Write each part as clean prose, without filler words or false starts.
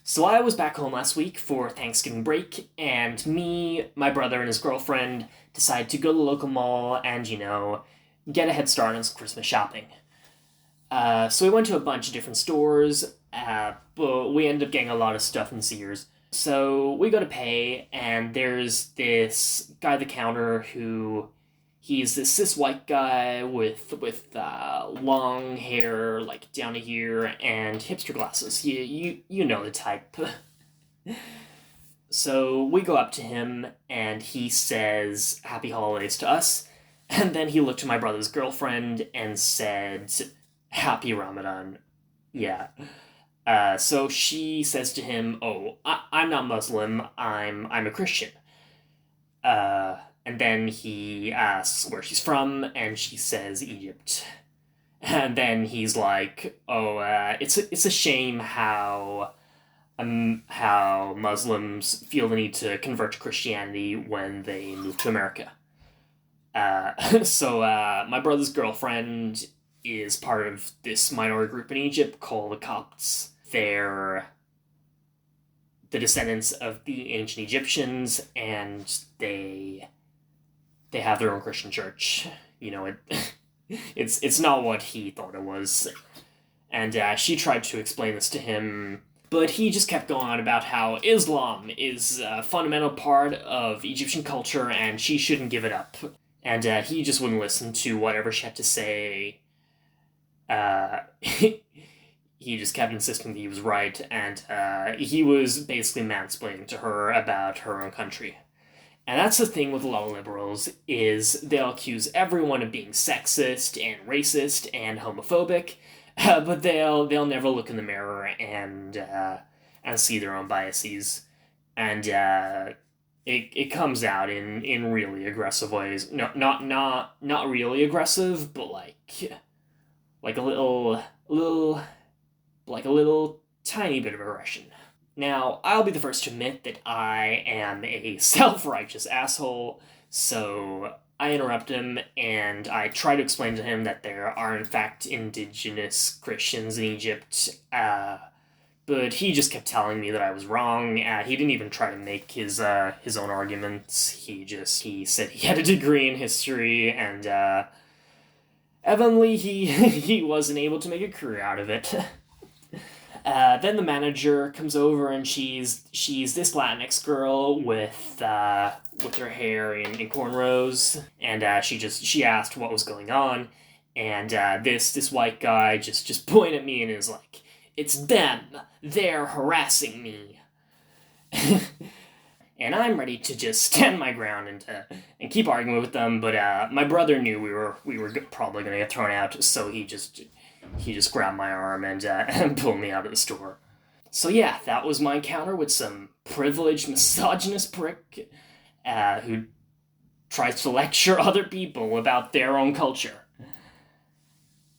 So I was back home last week for Thanksgiving break, and me, my brother, and his girlfriend decided to go to the local mall and, get a head start on some Christmas shopping. So we went to a bunch of different stores, but we ended up getting a lot of stuff in Sears. So we go to pay, and there's this guy at the counter who he's this cis white guy with long hair like down to here and hipster glasses. You know the type. So we go up to him and he says happy holidays to us, and then he looked at my brother's girlfriend and said happy Ramadan. Yeah. So she says to him, "Oh, I'm not Muslim. I'm a Christian." And then he asks where she's from, and she says Egypt. And then he's like, "Oh, it's a shame how Muslims feel the need to convert to Christianity when they move to America." So my brother's girlfriend is part of this minority group in Egypt called the Copts. They're the descendants of the ancient Egyptians, and they have their own Christian church. It's not what he thought it was. And she tried to explain this to him, but he just kept going on about how Islam is a fundamental part of Egyptian culture and she shouldn't give it up. And he just wouldn't listen to whatever she had to say. He just kept insisting that he was right, and he was basically mansplaining to her about her own country. And that's the thing with a lot of liberals, is they'll accuse everyone of being sexist and racist and homophobic, but they'll never look in the mirror and see their own biases. And it comes out in really aggressive ways. No, not really aggressive, but like a little tiny bit of aggression. Now, I'll be the first to admit that I am a self-righteous asshole, so I interrupt him and I try to explain to him that there are in fact indigenous Christians in Egypt, but he just kept telling me that I was wrong. He didn't even try to make his own arguments. He said he had a degree in history, and evidently he wasn't able to make a career out of it. Then the manager comes over, and she's this Latinx girl with her hair in cornrows, and she asked what was going on, and this white guy just pointed at me and is like, "It's them, they're harassing me." And I'm ready to just stand my ground and keep arguing with them, but my brother knew we were probably gonna get thrown out, so he just grabbed my arm and pulled me out of the store. So yeah, that was my encounter with some privileged misogynist prick who tries to lecture other people about their own culture.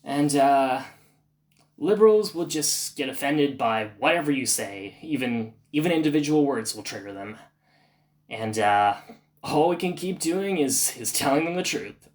And liberals will just get offended by whatever you say. Even individual words will trigger them. And all we can keep doing is telling them the truth.